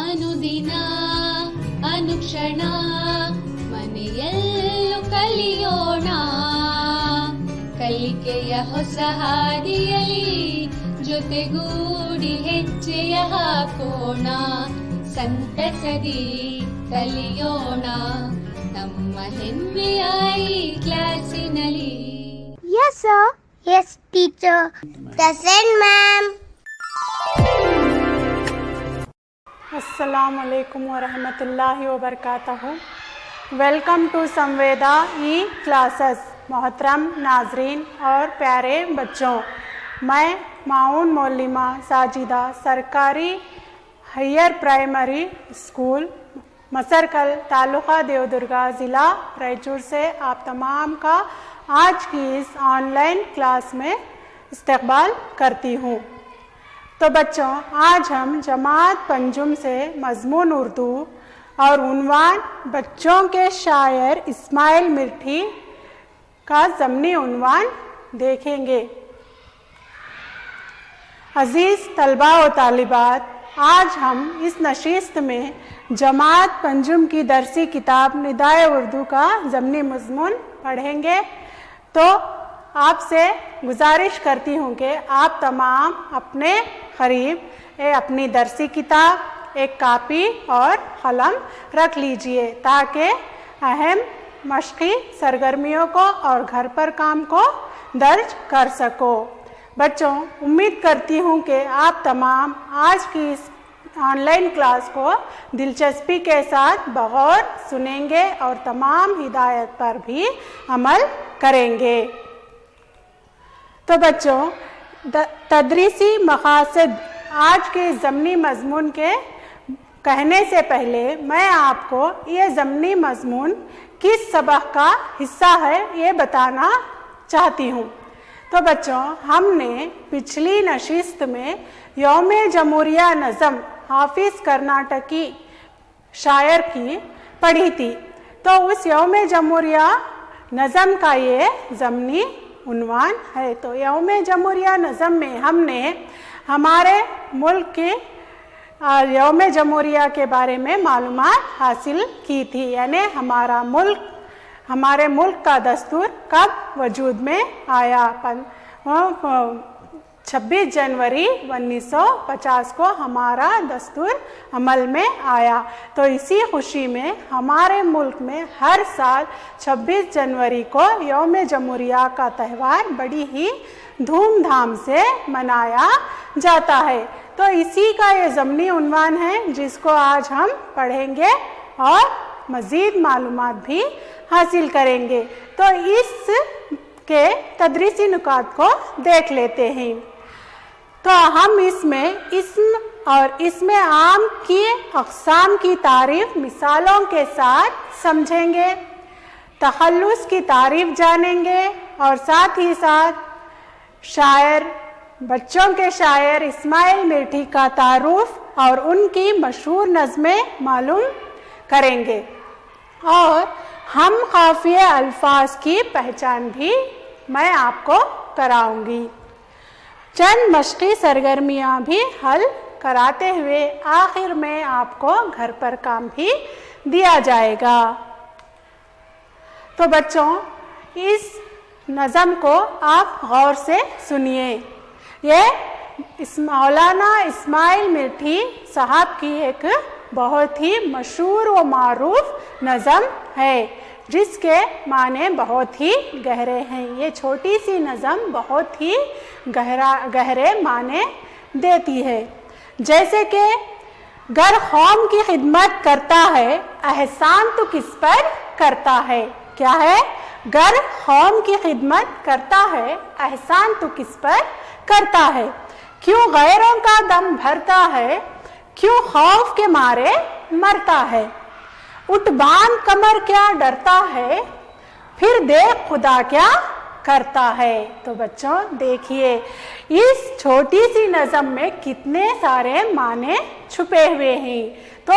ಅನುದಿನ ಅನುಕ್ಷಣ ಮನೆಯಲ್ಲೂ ಕಲಿಯೋಣ, ಕಲಿಕೆಯ ಹೊಸ ಹಾದಿಯಲಿ ಜೊತೆಗೂಡಿ ಹೆಜ್ಜೆಯ ಹಾಕೋಣ, ಸಂತಸದಿ ಕಲಿಯೋಣ ನಮ್ಮ ಹೆಮ್ಮೆಯ ಈ ಕ್ಲಾಸಿನಲ್ಲಿ. Yes sir. Yes teacher. Present ma'am. अस्सलाम वालेकुम व रहमतुल्लाहि व बरकातहू. Welcome to Samveda e classes. मोहतरम नाजरीन और प्यारे बच्चों, मैं माउन मौलिमा साजिदा सरकारी higher primary school Masarkal taluka Devadurga ज़िला रायचूर से आप तमाम का आज की इस ऑनलाइन क्लास में इस्तकबाल करती हूँ. तो बच्चों, आज हम जमात पंजुम से मज़मून उर्दू और उन्वान बच्चों के शायर इस्माइल मिर्ठी का ज़मनी उन्वान देखेंगे. अज़ीज़ तलबा व तालिबात, आज हम इस नशिस्त में जमात पंजुम की दरसी किताब निदाए उर्दू का ज़मनी मज़मून पढ़ेंगे. तो आपसे गुजारिश करती हूँ कि आप तमाम अपने करीब अपनी दरसी किताब, एक कापी और कलम रख लीजिए ताकि अहम मश्क़ी सरगर्मियों को और घर पर काम को दर्ज कर सको. बच्चों, उम्मीद करती हूँ कि आप तमाम आज की इस ऑनलाइन क्लास को दिलचस्पी के साथ बगौर सुनेंगे और तमाम हिदायत पर भी अमल करेंगे. तो बच्चों, तदरीसी मकासद आज के ज़मनी मज़मून के कहने से पहले मैं आपको ये ज़मनी मज़मून किस सबक का हिस्सा है ये बताना चाहती हूँ. तो बच्चों, हमने पिछली नशिस्त में यौम जमहूरिया नज़म हाफिज़ कर्नाटकी शायर की पढ़ी थी. तो उस यौम जमहूरिया नज़म का ये ज़मनी उन्वान है. तो यौम जमहूरिया नज़म में हमने हमारे मुल्क के यौम जमहूरिया के बारे में मालूमात हासिल की थी, यानी हमारे मुल्क का दस्तूर कब वजूद में आया. 26 जनवरी 1950 को हमारा दस्तूर अमल में आया. तो इसी खुशी में हमारे मुल्क में हर साल 26 जनवरी को यौम जमहूरिया का त्यौहार बड़ी ही धूमधाम से मनाया जाता है. तो इसी का ये ज़मनी उन्वान है जिसको आज हम पढ़ेंगे और मज़ीद मालूमात भी हासिल करेंगे. तो इसके तदरीसी नुकात को देख लेते हैं. तो हम इसमें इस्म और इसमें आम की अक़साम की तारीफ़ मिसालों के साथ समझेंगे, तख़ल्लुस की तारीफ़ जानेंगे और साथ ही साथ शायर, बच्चों के शायर इस्माइल मिर्ठी का तारुफ और उनकी मशहूर नज़में मालूम करेंगे. और हम काफ़िये अल्फाज की पहचान भी मैं आपको कराऊंगी. चंद मश्क़ी सरगर्मियाँ भी हल कराते हुए आखिर में आपको घर पर काम भी दिया जाएगा. तो बच्चों, इस नज़म को आप गौर से सुनिए. ये मौलाना इस्माइल मिर्ठी साहब की एक बहुत ही मशहूर व मारूफ नज़म है जिसके माने बहुत ही गहरे हैं. ये छोटी सी नज़म बहुत ही गहरे माने देती है. जैसे कि गर कौम की खिदमत करता है एहसान तो किस पर करता है. क्या है? गर कौम की खिदमत करता है एहसान तो किस पर करता है. क्यों गैरों का दम भरता है, क्यों खौफ के मारे मरता है. उठ बांध कमर क्या डरता है, फिर देख खुदा क्या करता है. तो बच्चों देखिए, इस छोटी सी नज़म में कितने सारे माने छुपे हुए हैं. तो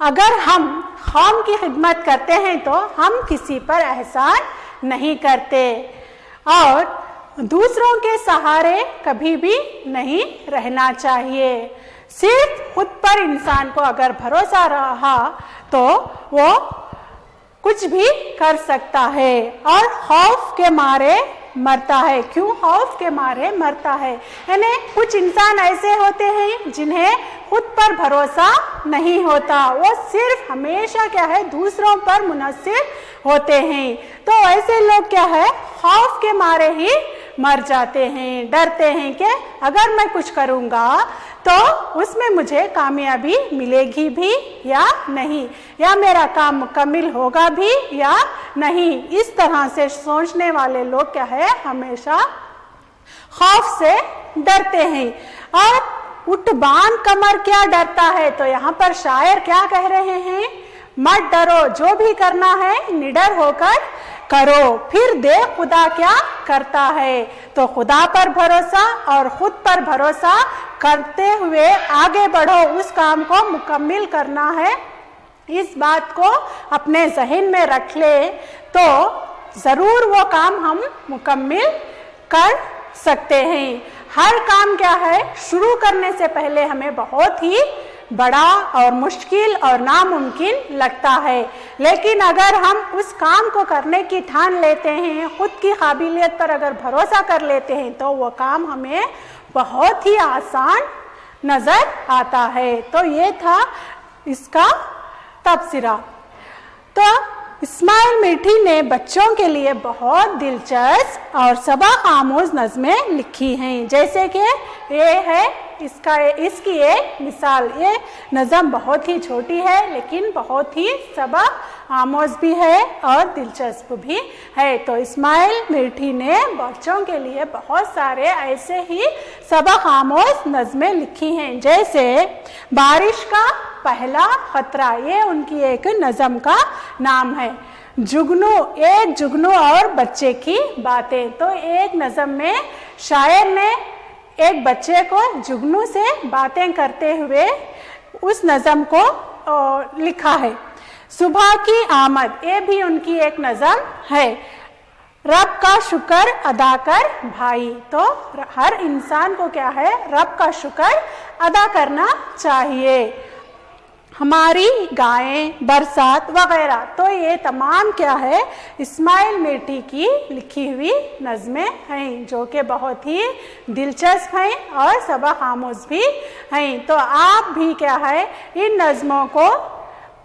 अगर हम कौम की खिदमत करते हैं तो हम किसी पर एहसान नहीं करते और दूसरों के सहारे कभी भी नहीं रहना चाहिए. सिर्फ खुद पर इंसान को अगर भरोसा रहा तो वो कुछ भी कर सकता है और खौफ के मारे मरता है। क्यों खौफ के मारे मरता है? यानी कुछ इंसान ऐसे होते हैं जिन्हें खुद पर भरोसा नहीं होता, वो सिर्फ हमेशा क्या है दूसरों पर मुनहसिर होते हैं। तो ऐसे लोग क्या है खौफ के मारे ही मर जाते हैं, डरते हैं कि अगर मैं कुछ करूँगा तो उसमें मुझे कामयाबी मिलेगी भी या नहीं, या मेरा काम मुकम्मल होगा भी या नहीं। इस तरह से सोचने वाले लोग क्या है हमेशा खौफ से डरते हैं। और उठ बांध कमर क्या डरता है, तो यहाँ पर शायर क्या कह रहे हैं, मत डरो, जो भी करना है निडर होकर करो, फिर देख खुदा क्या करता है। तो खुदा पर भरोसा और खुद पर भरोसा करते हुए आगे बढ़ो, उस काम को मुकम्मल करना है। इस बात को अपने जहन में रख ले तो ज़रूर वो काम हम मुकम्मल कर सकते हैं। हर काम क्या है शुरू करने से पहले हमें बहुत ही बड़ा और मुश्किल और नामुमकिन लगता है, लेकिन अगर हम उस काम को करने की ठान लेते हैं, खुद की काबिलियत पर अगर भरोसा कर लेते हैं तो वो काम हमें बहुत ही आसान नज़र आता है। तो ये था इसका तबसरा। तो इस्माइल मीठी ने बच्चों के लिए बहुत दिलचस्प और सबक आमूज नज़में लिखी हैं, जैसे कि ये है इसकी एक मिसाल। ये नज़म बहुत ही छोटी है लेकिन बहुत ही सबक आमूज भी है और दिलचस्प भी है। तो इस्माइल मीठी ने बच्चों के लिए बहुत सारे ऐसे ही सबक आमूज नज़में लिखी हैं, जैसे बारिश का पहला खतरा, ये उनकी एक नज़म का नाम है। जुगनू, एक जुगनू और बच्चे की बातें, तो एक नज़म में शायर ने एक बच्चे को जुगनू से बातें करते हुए उस नज़म को लिखा है। सुबह की आमद, ये भी उनकी एक नज़म है। रब का शुक्र अदा कर भाई, तो हर इंसान को क्या है रब का शुक्र अदा करना चाहिए। हमारी गायें, बरसात वगैरह, तो ये तमाम क्या है इस्माइल मीठी की लिखी हुई नज़में हैं जो कि बहुत ही दिलचस्प हैं और सबक आमूज भी हैं। तो आप भी क्या है इन नज़मों को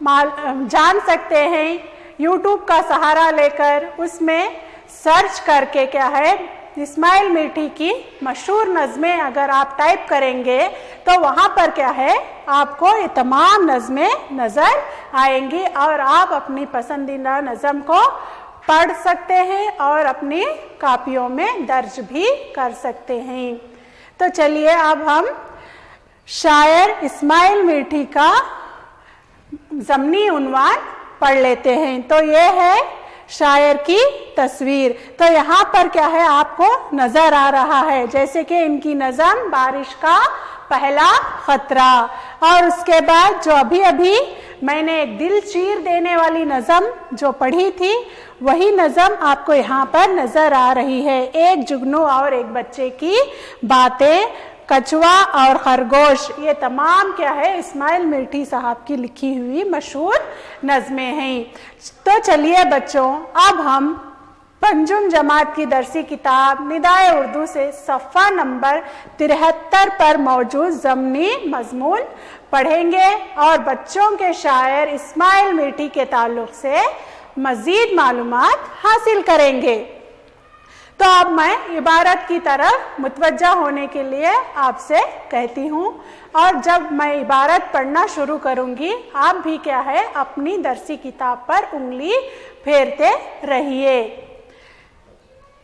जान सकते हैं यूट्यूब का सहारा लेकर, उसमें सर्च करके क्या है इस्माइल मीठी की मशहूर नज़में अगर आप टाइप करेंगे तो वहाँ पर क्या है आपको ये तमाम नज़में नज़र आएंगी और आप अपनी पसंदीदा नज़म को पढ़ सकते हैं और अपनी कापियों में दर्ज भी कर सकते हैं। तो चलिए अब हम शायर इस्माइल मीठी का ज़मनी उन्वान पढ़ लेते हैं। तो ये है शायर की तस्वीर। तो यहाँ पर क्या है आपको नज़र आ रहा है जैसे कि इनकी नज़म बारिश का पहला खतरा, और उसके बाद जो अभी अभी मैंने एक दिल चीर देने वाली नज़म जो पढ़ी थी वही नज़म आपको यहाँ पर नज़र आ रही है। एक जुगनू और एक बच्चे की बातें, कछुआ और खरगोश, ये तमाम क्या है इस्माइल मीठी साहब की लिखी हुई मशहूर नज़में हैं। तो चलिए बच्चों अब हम पंजुम जमात की दरसी किताब निदाए उर्दू से सफ़ा नंबर 73 पर मौजूद ज़मनी मज़मून पढ़ेंगे और बच्चों के शायर इस्माइल मीठी के ताल्लुक़ से मज़ीद मालूमात हासिल करेंगे। तो अब मैं इबारत की तरफ मुतवज्जा होने के लिए आपसे कहती हूँ, और जब मैं इबारत पढ़ना शुरू करूँगी आप भी क्या है अपनी दरसी किताब पर उंगली फेरते रहिए।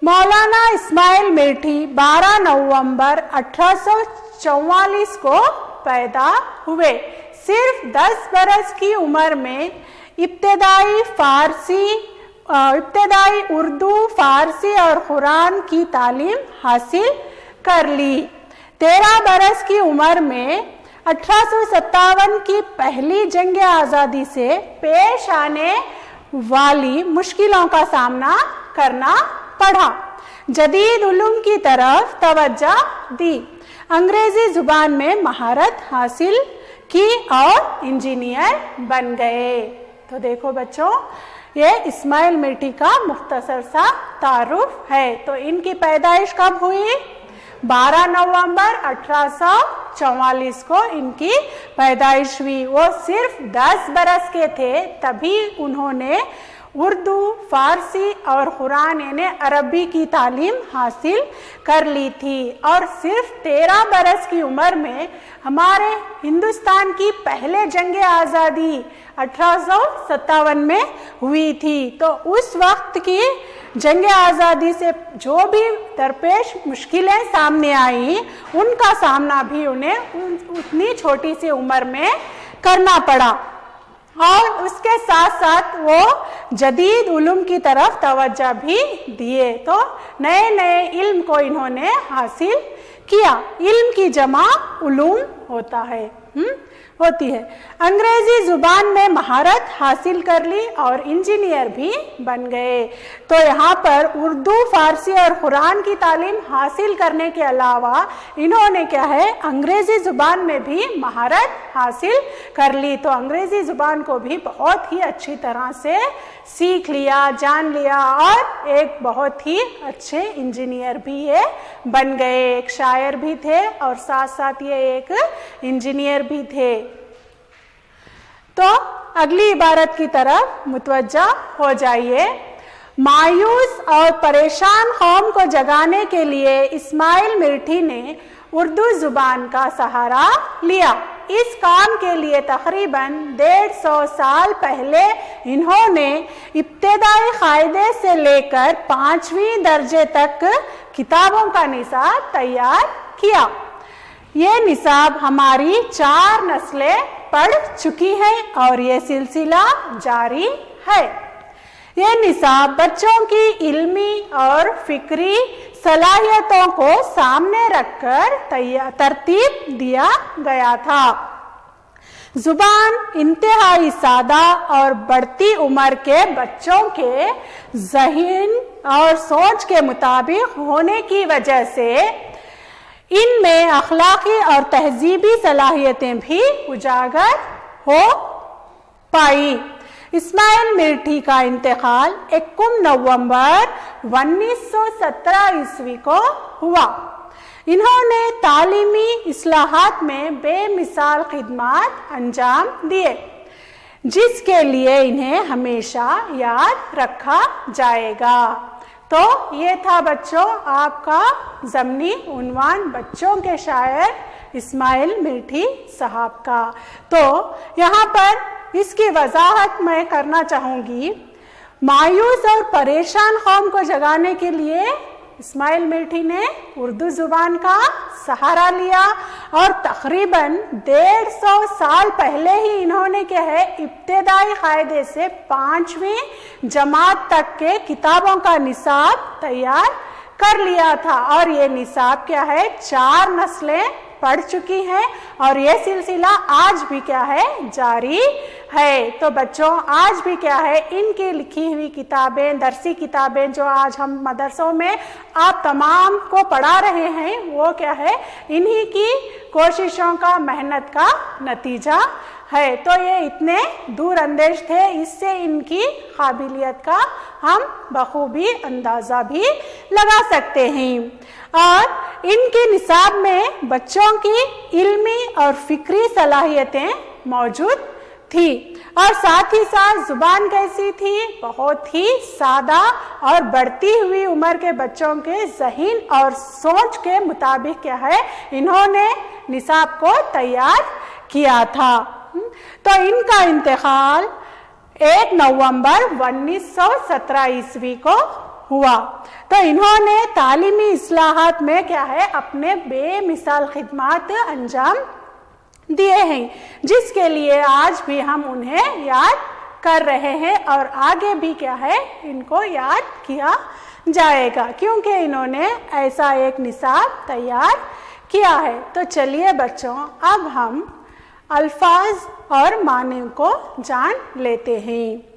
मौलाना इस्माइल मीठी 12 नवंबर 1844 को पैदा हुए। सिर्फ 10 बरस की उम्र में इब्तदाई उर्दू, फारसी और कुरान की तालीम हासिल कर ली। 13 बरस की उम्र में 1857 की पहली जंग आज़ादी से पेश आने वाली मुश्किलों का सामना करना पड़ा। जदीद उलूम की तरफ तवज्जो दी। अंग्रेजी जुबान में महारत हासिल की और इंजीनियर बन गए। तो देखो बच्चों, ये इस्माइल मिर्ठी का मुख्तसर सा तारुफ है। तो इनकी पैदाइश कब हुई? 12 नवंबर 1844 को इनकी पैदाइश हुई। वो सिर्फ 10 बरस के थे, तभी उन्होंने उर्दू, फारसी और कुरान यानी अरबी की तालीम हासिल कर ली थी। और सिर्फ 13 बरस की उम्र में हमारे हिंदुस्तान की पहले जंग आज़ादी 1857 में हुई थी। तो उस वक्त की जंग आज़ादी से जो भी दरपेश मुश्किलें सामने आई, उनका सामना भी उन्हें उतनी छोटी सी उम्र में करना पड़ा। और उसके साथ साथ वो जदीद उलूम की तरफ तवज्जो भी दिए। तो नए नए इल्म को इन्होंने हासिल किया। इल्म की जमा उलूम होता है, होती है। अंग्रेजी जुबान में महारत हासिल कर ली और इंजीनियर भी बन गए। तो यहाँ पर उर्दू, फारसी और कुरान की तालीम हासिल करने के अलावा इन्होंने क्या है, अंग्रेजी जुबान में भी महारत हासिल कर ली। तो अंग्रेजी जुबान को भी बहुत ही अच्छी तरह से सीख लिया, जान लिया और एक बहुत ही अच्छे इंजीनियर भी ये बन गए। एक शायर भी थे और साथ साथ ये एक इंजीनियर भी थे। तो अगली इबारत की तरफ मुतवज्जा हो जाइए। मायूस और परेशान कौम को जगाने के लिए इस्माइल मिर्ठी ने उर्दू जुबान का सहारा लिया। इस काम के लिए तकरीबन 150 साल पहले इन्होंने इब्तदाई कायदे से लेकर 5वीं दर्जे तक किताबों का निसाब तैयार किया। ये निसाब हमारी 4 नस्लें पढ़ चुकी हैं और ये सिलसिला जारी है। ये निसाब बच्चों की इल्मी और फिक्री सलाहियतों को सामने रखकर तरतीब दिया गया था। जुबान इंतहाई सादा और बढ़ती उम्र के बच्चों के ज़हन और सोच के मुताबिक होने की वजह से इनमें अखलाकी और तहजीबी सलाहियतें भी उजागर हो पाई। इस्माइल मिर्ठी का इंतकाल 21 नवंबर 1917 ईस्वी को हुआ। इन्होंने तालीमी इस्लाहात में बेमिसाल खिदमत अंजाम दिए, जिसके लिए इन्हें हमेशा याद रखा जाएगा। तो ये था बच्चों आपका ज़मनी उन्वान बच्चों के शायर इस्माइल मिर्ठी साहब का। तो यहाँ पर इसकी वजाहत मैं करना चाहूँगी। मायूस और परेशान कौम को जगाने के लिए इस्माइल मिर्ठी ने उर्दू ज़ुबान का सहारा लिया और तकरीबन 150 साल पहले ही इन्होंने क्या है, इब्तदाई कायदे से 5वीं जमात तक के किताबों का निसाब तैयार कर लिया था। और ये निसाब क्या है, 4 नस्लें पढ़ चुकी हैं और ये सिलसिला आज भी क्या है, जारी है। तो बच्चों आज भी क्या है, इनकी लिखी हुई किताबें, दरसी किताबें जो आज हम मदरसों में आप तमाम को पढ़ा रहे हैं, वो क्या है, इन्हीं की कोशिशों का, मेहनत का नतीजा है। तो ये इतने दूर अंदेश थे, इससे इनकी काबिलियत का हम बखूबी अंदाज़ा भी लगा सकते हैं। और इनके निसाब में बच्चों की इल्मी और फिक्री सलाहियतें मौजूद थी। और साथ ही साथ जुबान कैसी थी, बहुत ही सादा और बढ़ती हुई उम्र के बच्चों के ज़हन और सोच के मुताबिक क्या है, इन्होंने निसाब को तैयार किया था। तो इनका इंतकाल 1 नवंबर 1917 ईस्वी को हुआ। तो इन्होंने तालीमी इस्लाहात में क्या है, अपने बेमिसाल खिदमत अंजाम दिए हैं, जिसके लिए आज भी हम उन्हें याद कर रहे हैं और आगे भी क्या है, इनको याद किया जाएगा, क्योंकि इन्होंने ऐसा एक निसाब तैयार किया है। तो चलिए बच्चों, अब हम अल्फाज और माने को जान लेते हैं।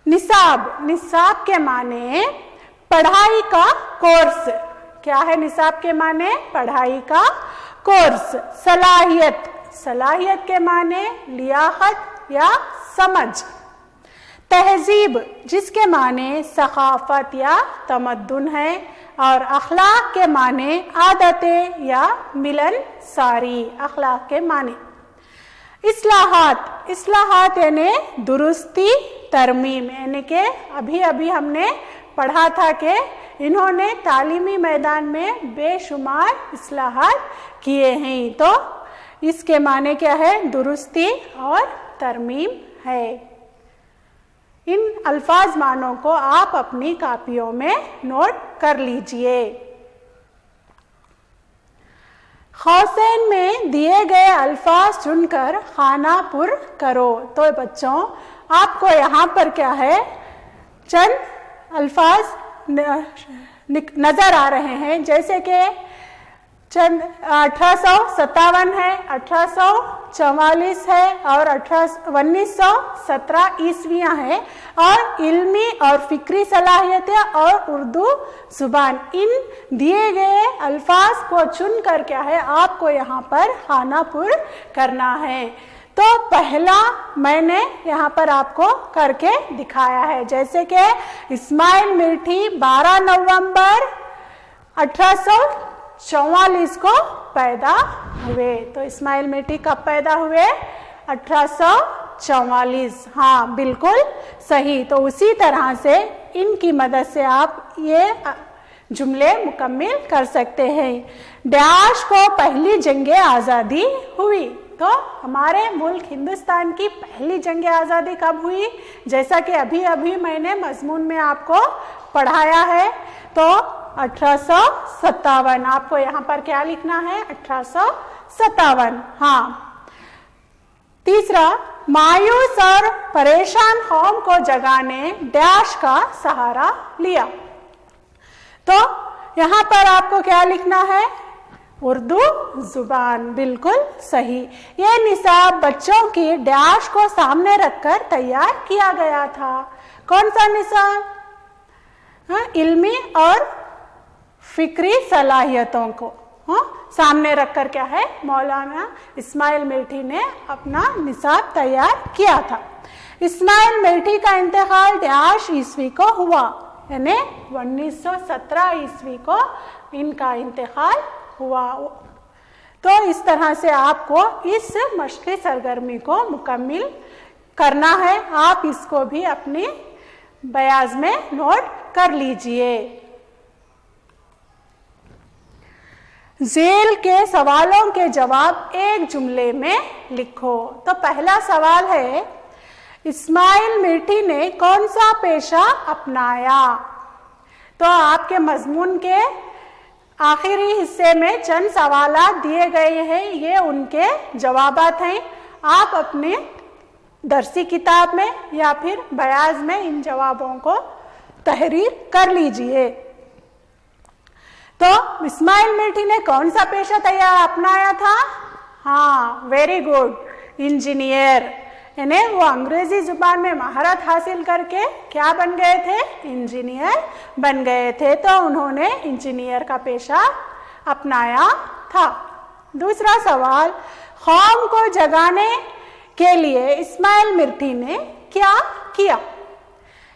निसाब, निसाब के माने पढ़ाई का कोर्स क्या है निसाब के माने? पढ़ाई का कोर्स। सलाहियत, सलाहियत के माने लियाकत या समझ। तहजीब, जिसके माने सखाफत या तमद्दुन है, और अखलाक के माने आदतें या मिलनसारी, अखलाक के माने। इस्लाहात, इस्लाहात यानी दुरुस्ती तरमीम, यानी कि अभी अभी हमने पढ़ा था कि इन्होंने तालीमी मैदान में बेशुमार इस्लाहात किए हैं, तो इसके माने क्या है? दुरुस्ती और तरमीम है। इन अल्फाज मानों को आप अपनी कापियों में नोट कर लीजिए। कौसैन में दिए गए अल्फाज चुनकर खाना पुर करो। तो बच्चों आपको यहाँ पर क्या है? चंद अल्फाज नजर आ रहे हैं, जैसे कि चंद 1857 है, 1844 है और 1917 ईस्वियाँ हैं, और इल्मी और फिक्री सलाहियतें और उर्दू जुबान। इन दिए गए अल्फाज को चुनकर क्या है आपको यहाँ पर खाना पुर करना है। तो पहला मैंने यहाँ पर आपको करके दिखाया है, जैसे कि इस्माइल मिर्ठी 12 नवंबर 1844 को पैदा हुए। तो इस्माइल मिर्ठी कब पैदा हुए? 1844। हाँ बिल्कुल सही। तो उसी तरह से इनकी मदद से आप ये जुमले मुकम्मिल कर सकते हैं। डैश को पहली जंग आज़ादी हुई। तो हमारे मुल्क हिंदुस्तान की पहली जंग आज़ादी कब हुई? जैसा कि अभी अभी मैंने मजमून में आपको पढ़ाया है, तो 1857। आपको यहाँ पर क्या लिखना है? 1857। हाँ। तीसरा, मायूस और परेशान कौम को जगाने डैश का सहारा लिया। तो यहाँ पर आपको क्या लिखना है? उर्दू जुबान। बिल्कुल सही। ये निसाब बच्चों की डैश को सामने रखकर तैयार किया गया था। कौन सा निसाब? हाँ, इल्मी और फिक्री सलाहियतों को सामने रखकर क्या है मौलाना इस्माइल मिर्ठी ने अपना निसाब तैयार किया था। इस्माइल मिर्ठी का इंतकाल डैश ईस्वी को हुआ, यानी 1917 ईस्वी को इनका इंतकाल हुआ। तो इस तरह से आपको इस मशक़ी सरगर्मी को मुकम्मिल करना है। आप इसको भी अपनी बयाज में नोट कर लीजिए। झेल के सवालों के जवाब एक जुमले में लिखो। तो पहला सवाल है, इस्माइल मिर्ठी ने कौन सा पेशा अपनाया? तो आपके मजमून के आखिरी हिस्से में चंद सवालात दिए गए हैं, ये उनके जवाबात हैं। आप अपने दरसी किताब में या फिर बयाज में इन जवाबों को तहरीर कर लीजिए। तो इस्माइल मिर्ठी ने कौन सा पेशा अपनाया था? हाँ, वेरी गुड, इंजीनियर। यानी वो अंग्रेजी जुबान में महारत हासिल करके क्या बन गए थे? इंजीनियर बन गए थे। तो उन्होंने इंजीनियर का पेशा अपनाया था। दूसरा सवाल, कौम को जगाने के लिए इस्माइल मिर्ठी ने क्या किया?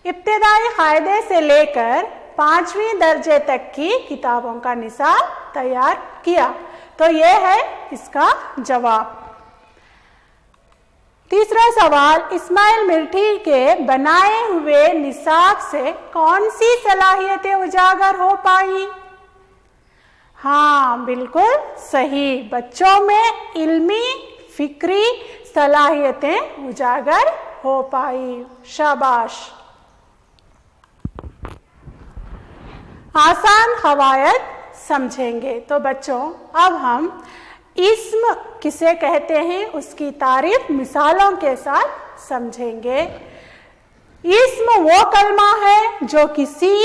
इब्तिदाई कायदे से लेकर 5वीं दर्जे तक की किताबों का निसाब तैयार किया। तो ये है इसका जवाब। तीसरा सवाल, इस्माइल मिर्ठी के बनाए हुए निसाब से कौन सी सलाहियतें उजागर हो पाई? हाँ बिल्कुल सही, बच्चों में इल्मी फिक्री सलाहियतें उजागर हो पाई। शाबाश। आसान कवायद समझेंगे। तो बच्चों अब हम इस्म किसे कहते हैं उसकी तारीफ मिसालों के साथ समझेंगे। इस्म वो कलमा है जो किसी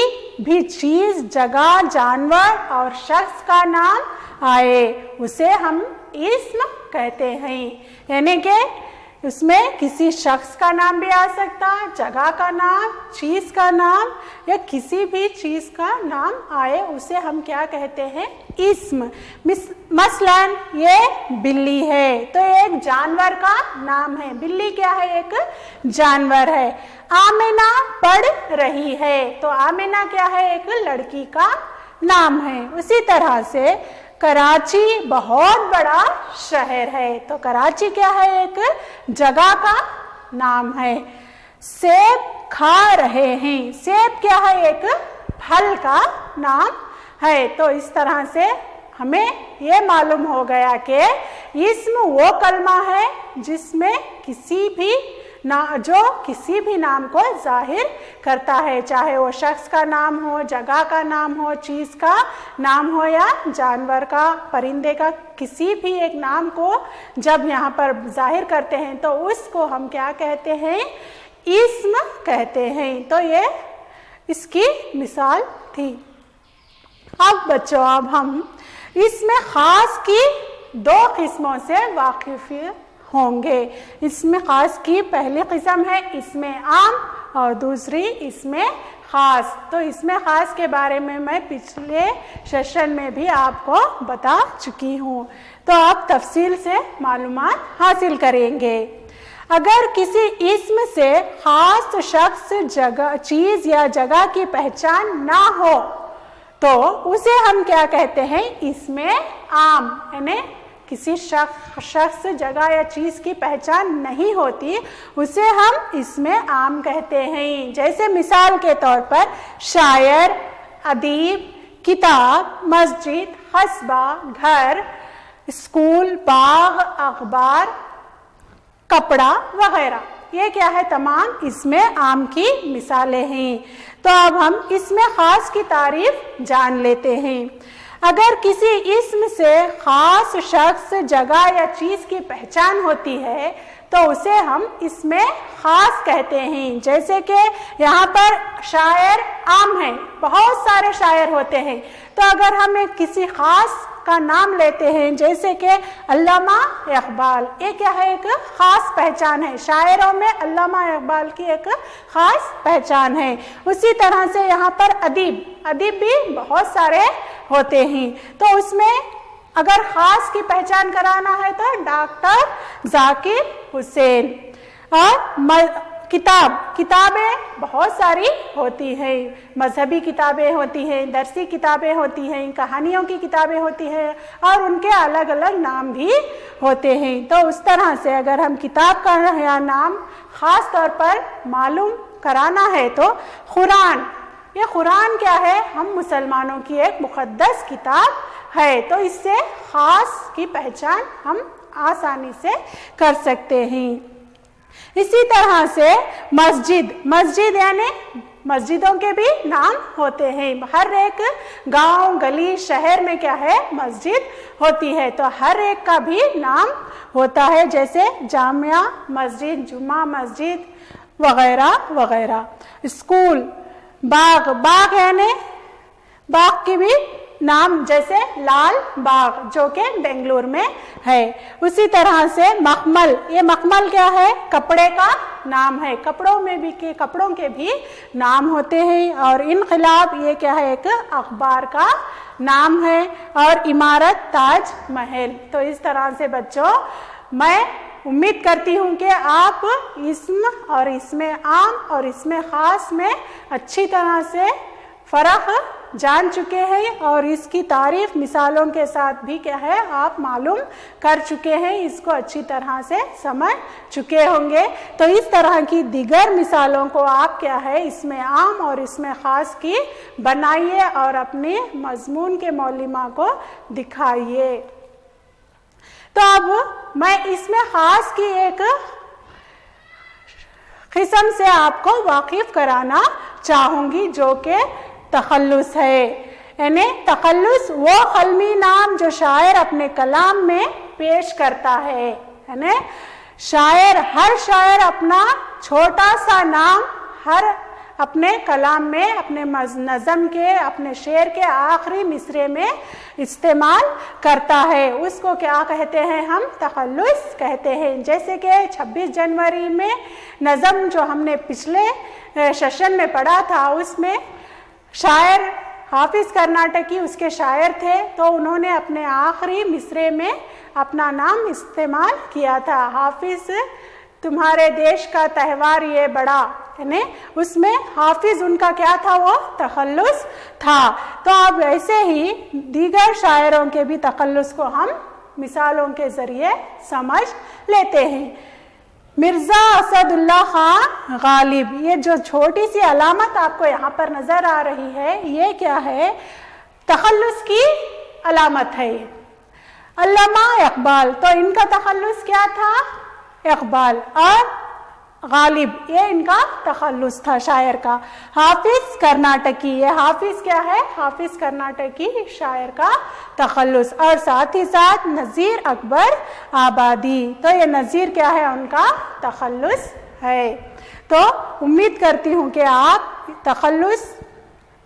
भी चीज, जगह, जानवर और शख्स का नाम आए, उसे हम इस्म कहते हैं। यानी कि اس میں کسی شخص کا نام بھی آ سکتا ہے، جگہ کا نام، چیز کا نام یا کسی بھی چیز کا نام آئے اسے ہم کیا کہتے ہیں؟ اسم۔ مثلا یہ بلی ہے تو ایک جانور کا نام ہے، بلی کیا ہے؟ ایک جانور ہے۔ آمینہ پڑھ رہی ہے تو آمینہ کیا ہے؟ ایک لڑکی کا نام ہے۔ اسی طرح سے کراچی بہت بڑا شہر ہے تو کراچی کیا ہے؟ ایک جگہ کا نام ہے۔ سیب کھا رہے ہیں، سیب کیا ہے؟ ایک پھل کا نام ہے۔ تو اس طرح سے ہمیں یہ معلوم ہو گیا کہ اسم وہ کلمہ ہے جس میں جو کسی بھی نام کو ظاہر کرتا ہے، چاہے وہ شخص کا نام ہو، جگہ کا نام ہو، چیز کا نام ہو یا جانور کا، پرندے کا، کسی بھی ایک نام کو جب یہاں پر ظاہر کرتے ہیں تو اس کو ہم کیا کہتے ہیں؟ اسم کہتے ہیں۔ تو یہ اس کی مثال تھی۔ اب بچوں اب ہم اسم خاص کی دو قسموں سے واقف ہوں گے۔ اسم خاص کی پہلی قسم ہے اسم عام اور دوسری اسم خاص۔ تو اسم خاص کے بارے میں پچھلے سیشن میں بھی آپ کو بتا چکی ہوں، تو آپ تفصیل سے معلومات حاصل کریں گے۔ اگر کسی اسم سے خاص شخص، جگہ، چیز یا جگہ کی پہچان نہ ہو تو اسے ہم کیا کہتے ہیں؟ اسم عام۔ یعنی کسی شخص، جگہ یا چیز کی پہچان نہیں ہوتی اسے ہم اسم عام کہتے ہیں۔ جیسے مثال کے طور پر شاعر، ادیب، کتاب، مسجد، قصبہ، گھر، اسکول، باغ، اخبار، کپڑا وغیرہ، یہ کیا ہے؟ تمام اسم عام کی مثالیں ہیں۔ تو اب ہم اسم خاص کی تعریف جان لیتے ہیں۔ اگر کسی اسم سے خاص شخص، جگہ یا چیز کی پہچان ہوتی ہے تو اسے ہم اسم خاص کہتے ہیں۔ جیسے کہ یہاں پر شاعر عام ہے، بہت سارے شاعر ہوتے ہیں، تو اگر ہم کسی خاص کا نام لیتے ہیں جیسے کہ علامہ اقبال، یہ کیا ہے؟ ایک خاص پہچان ہے، شاعروں میں علامہ اقبال کی ایک خاص پہچان ہے۔ اسی طرح سے یہاں پر ادیب بھی بہت سارے ہوتے ہیں، تو اس میں اگر خاص کی پہچان کرانا ہے تو ڈاکٹر ذاکر حسین۔ اور کتابیں بہت ساری ہوتی ہیں، مذہبی کتابیں ہوتی ہیں، درسی کتابیں ہوتی ہیں، کہانیوں کی کتابیں ہوتی ہیں اور ان کے الگ الگ نام بھی ہوتے ہیں۔ تو اس طرح سے اگر ہم کتاب کا نام خاص طور پر معلوم کرانا ہے تو قرآن، یہ قرآن کیا ہے؟ ہم مسلمانوں کی ایک مقدس کتاب ہے، تو اس سے خاص کی پہچان ہم آسانی سے کر سکتے ہیں۔ اسی طرح سے مسجد یعنی مسجدوں کے بھی نام ہوتے ہیں۔ ہر ایک گاؤں، گلی، شہر میں کیا ہے؟ مسجد ہوتی ہے، تو ہر ایک کا بھی نام ہوتا ہے، جیسے جامعہ مسجد، جمعہ مسجد وغیرہ وغیرہ۔ اسکول، باغ یعنی باغ کی بھی نام، جیسے لال باغ جو کہ بنگلور میں ہے۔ اسی طرح سے مخمل، یہ مخمل کیا ہے؟ کپڑے کا نام ہے، کپڑوں کے بھی نام ہوتے ہیں۔ اور انقلاب، یہ کیا ہے؟ ایک اخبار کا نام ہے۔ اور عمارت، تاج محل۔ تو اس طرح سے بچوں میں امید کرتی ہوں کہ آپ اسم اور اسم عام اور اسم خاص میں اچھی طرح سے فرق جان چکے ہیں اور اس کی تعریف مثالوں کے ساتھ بھی کیا ہے؟ آپ معلوم کر چکے ہیں، اس کو اچھی طرح سے سمجھ چکے ہوں گے۔ تو اس طرح کی دیگر مثالوں کو آپ کیا ہے؟ اسم عام اور اسم خاص کی بنائیے اور اپنے مضمون کے معلمہ کو دکھائیے۔ تو اب میں اسم خاص کی ایک قسم سے آپ کو واقف کرانا چاہوں گی جو کہ تخلص ہے۔ یعنی تخلص وہ قلمی نام جو شاعر اپنے کلام میں پیش کرتا ہے۔ یعنی ہر شاعر اپنا چھوٹا سا نام اپنے کلام میں اپنے نظم کے اپنے شعر کے آخری مصرے میں استعمال کرتا ہے. اس کو کیا کہتے ہیں؟ ہم تخلص کہتے ہیں. جیسے کہ 26 جنوری میں نظم جو ہم نے پچھلے سیشن میں پڑھا تھا، اس میں شاعر حافظ کرناٹکی اس کے شاعر تھے، تو انہوں نے اپنے آخری مصرے میں اپنا نام استعمال کیا تھا. حافظ تمہارے دیش کا تہوار یہ بڑا، یعنی اس میں حافظ ان کا کیا تھا؟ وہ تخلص تھا. تو اب ایسے ہی دیگر شاعروں کے بھی تخلص کو ہم مثالوں کے ذریعے سمجھ لیتے ہیں. مرزا اسد اللہ خان غالب، یہ جو چھوٹی سی علامت آپ کو یہاں پر نظر آ رہی ہے، یہ کیا ہے؟ تخلص کی علامت ہے. علامہ اقبال، تو ان کا تخلص کیا تھا؟ اقبال. اور غالب، یہ ان کا تخلص تھا شاعر کا. حافظ کرناٹکی، یہ حافظ کیا ہے؟ حافظ کرناٹکی شاعر کا تخلص. اور ساتھ ہی ساتھ نذیر اکبر آبادی، تو یہ نذیر کیا ہے؟ ان کا تخلص ہے. تو امید کرتی ہوں کہ آپ تخلص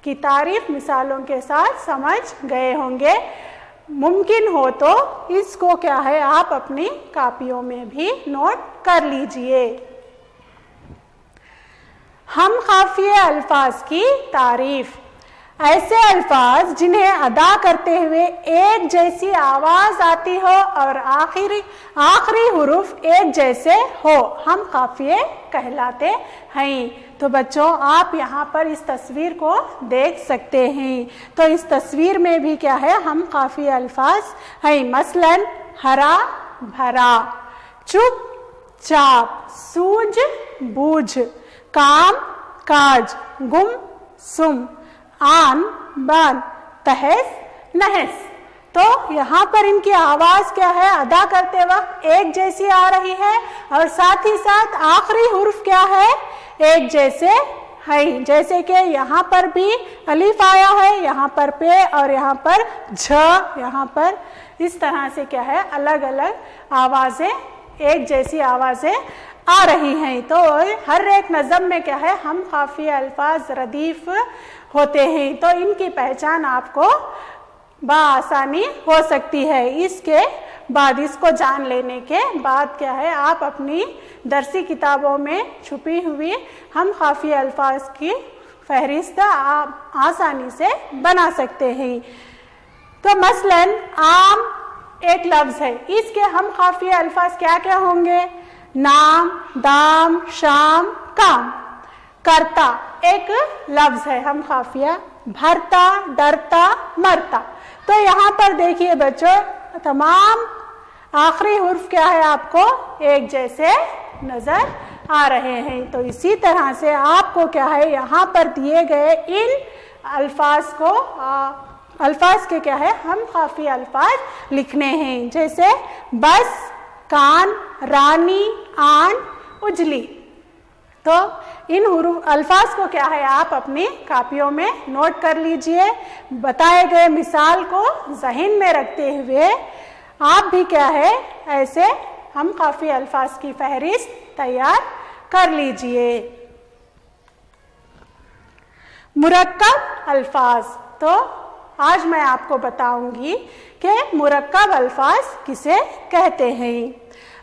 کی تعریف مثالوں کے ساتھ سمجھ گئے ہوں گے. ممکن ہو تو اس کو کیا ہے؟ آپ اپنی کاپیوں میں بھی نوٹ کر لیجئے. ہم خافیہ الفاظ کی تعریف: ایسے الفاظ جنہیں ادا کرتے ہوئے ایک جیسی آواز آتی ہو اور آخری حروف ایک جیسے ہو، ہم قافیے کہلاتے ہیں. تو بچوں آپ یہاں پر اس تصویر کو دیکھ سکتے ہیں. تو اس تصویر میں بھی کیا ہے؟ ہم قافیہ الفاظ ہیں. مثلا ہرا بھرا، چپ چاپ، سوجھ بوجھ، کام کاج، گم سم، آن بان، تہس نہس. تو یہاں پر ان کی آواز کیا ہے؟ ادا کرتے وقت ایک جیسی آ رہی ہے، اور ساتھ ہی ساتھ آخری حرف کیا ہے؟ ایک جیسے ہے. جیسے کہ یہاں پر بھی الف آیا ہے، یہاں پر پے، اور یہاں پر جھ، یہاں پر اس طرح سے کیا ہے؟ الگ الگ آوازیں، ایک جیسی آوازیں آ رہی ہیں. تو ہر ایک نظم میں کیا ہے؟ ہم خافیہ الفاظ ردیف ہوتے ہیں. تو ان کی پہچان آپ کو بآسانی ہو سکتی ہے. اس کے بعد، اس کو جان لینے کے بعد کیا ہے؟ آپ اپنی درسی کتابوں میں چھپی ہوئی ہم خافیہ الفاظ کی فہرست آپ آسانی سے بنا سکتے ہیں. تو مثلا عام ایک لفظ ہے، اس کے ہم خافیہ الفاظ کیا کیا ہوں گے؟ نام، دام، شام، کام. کرتا ایک لفظ ہے ہم خافیہ. بھرتا، ڈرتا، مرتا. تو یہاں پر دیکھیے بچوں، تمام آخری حرف کیا ہے؟ آپ کو ایک جیسے نظر آ رہے ہیں. تو اسی طرح سے آپ کو کیا ہے؟ یہاں پر دیے گئے ان الفاظ کے کیا ہے؟ ہم خافیہ الفاظ لکھنے ہیں. جیسے بس، کان، رانی، آن، اجلی. تو ان الفاظ کو کیا ہے؟ آپ اپنی کاپیوں میں نوٹ کر لیجئے. بتائے گئے مثال کو ذہن میں رکھتے ہوئے آپ بھی کیا ہے؟ ایسے ہم خافیہ الفاظ کی فہرست تیار کر لیجئے. مرکب الفاظ. تو آج میں آپ کو بتاؤں گی کہ مرکب الفاظ کسے کہتے ہیں.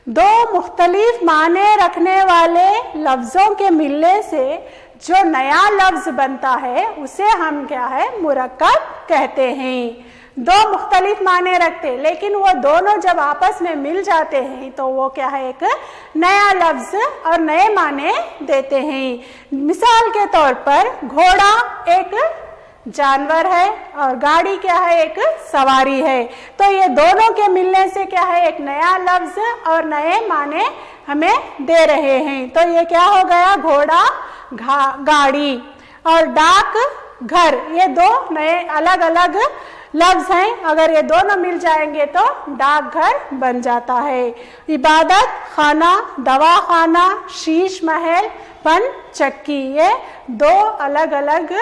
دو مختلف معنی رکھنے والے لفظوں کے ملنے سے جو نیا لفظ بنتا ہے اسے ہم کیا ہے؟ مرکب کہتے ہیں. دو مختلف معنی رکھتے، لیکن وہ دونوں جب آپس میں مل جاتے ہیں تو وہ کیا ہے؟ ایک نیا لفظ اور نئے معنی دیتے ہیں. مثال کے طور پر گھوڑا ایک جانور ہے اور گاڑی کیا ہے؟ ایک سواری ہے. تو یہ دونوں کے ملنے سے کیا ہے؟ ایک نیا لفظ اور نئے معنی ہمیں دے رہے ہیں. تو یہ کیا ہو گیا؟ گھوڑا، گاڑی. اور ڈاک گھر، یہ دو نئے الگ الگ لفظ ہیں. اگر یہ دونوں مل جائیں گے تو ڈاک گھر بن جاتا ہے. عبادت خانہ، دوا خانہ، شیش محل، پن چکی، یہ دو الگ الگ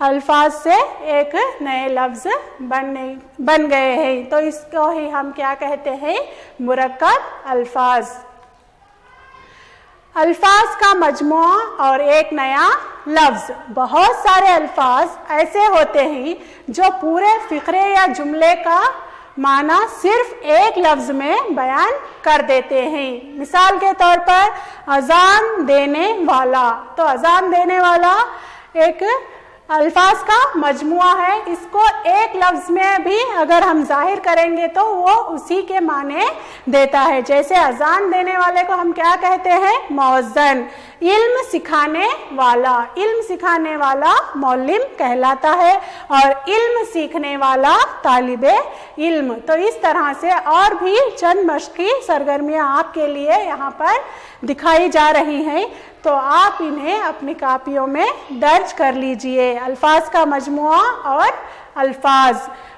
الفاظ سے ایک نئے لفظ بن گئے ہیں. تو اس کو ہی ہم کیا کہتے ہیں؟ مرکب الفاظ. الفاظ کا مجموعہ اور ایک نیا लफ्ज़, बहुत सारे अल्फाज ऐसे होते हैं जो पूरे फ़िक्रे या जुमले का माना सिर्फ एक लफ्ज़ में बयान कर देते हैं। मिसाल के तौर पर अजान देने वाला, तो अजान देने वाला एक अल्फाज का मजमुआ है। इसको एक लफ्ज़ में भी अगर हम जाहिर करेंगे तो वो उसी के माने देता है। जैसे अजान देने वाले को हम क्या कहते हैं? मौज़न। इल्म सिखाने वाला, इल्म सिखाने वाला मौलिम कहलाता है और इल्म सीखने वाला तालिबे इल्म। तो इस तरह से और भी चंद मश्की सरगर्मियाँ आपके लिए यहाँ पर दिखाई जा रही हैं, तो आप इन्हें अपनी कापियों में दर्ज कर लीजिए। अल्फाज का मजमुआ और अल्फाज,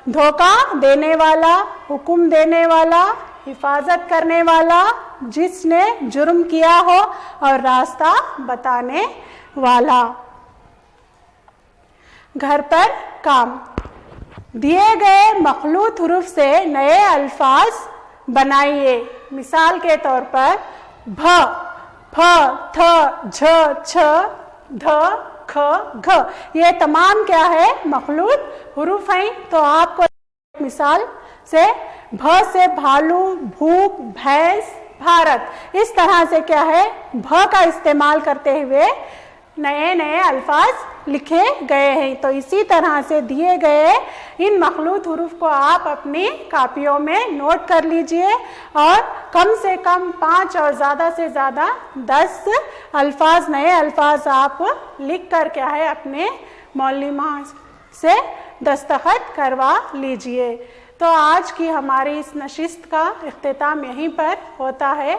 धोखा देने वाला, हुक्म देने वाला, हिफाजत करने वाला, जिसने जुर्म किया हो, और रास्ता बताने वाला। घर पर काम, दिए गए मखलूत हुरूफ से नए अल्फाज बनाइए। मिसाल के तौर पर भ, फ, थ, झ, छ, ध, ख, घ, ये तमाम क्या है? मखलूत हुरूफ हैं। तो आपको मिसाल से भ से भालू, भूख, भैंस, भारत, इस तरह से क्या है? भ का इस्तेमाल करते हुए नए नए अल्फाज लिखे गए हैं। तो इसी तरह से दिए गए इन मखलूत हुरूफ को आप अपनी कापियों में नोट कर लीजिए और कम से कम 5 और ज़्यादा से ज़्यादा 10 अल्फाज, नए अल्फाज आप लिख कर क्या है अपने मौलिमा से दस्तखत करवा लीजिए। तो आज की हमारी इस नशिस्त का इख्तिताम यहीं पर होता है।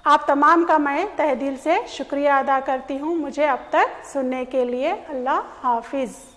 आप तमाम का मैं तहे दिल से शुक्रिया अदा करती हूँ मुझे अब तक सुनने के लिए। अल्लाह हाफिज़।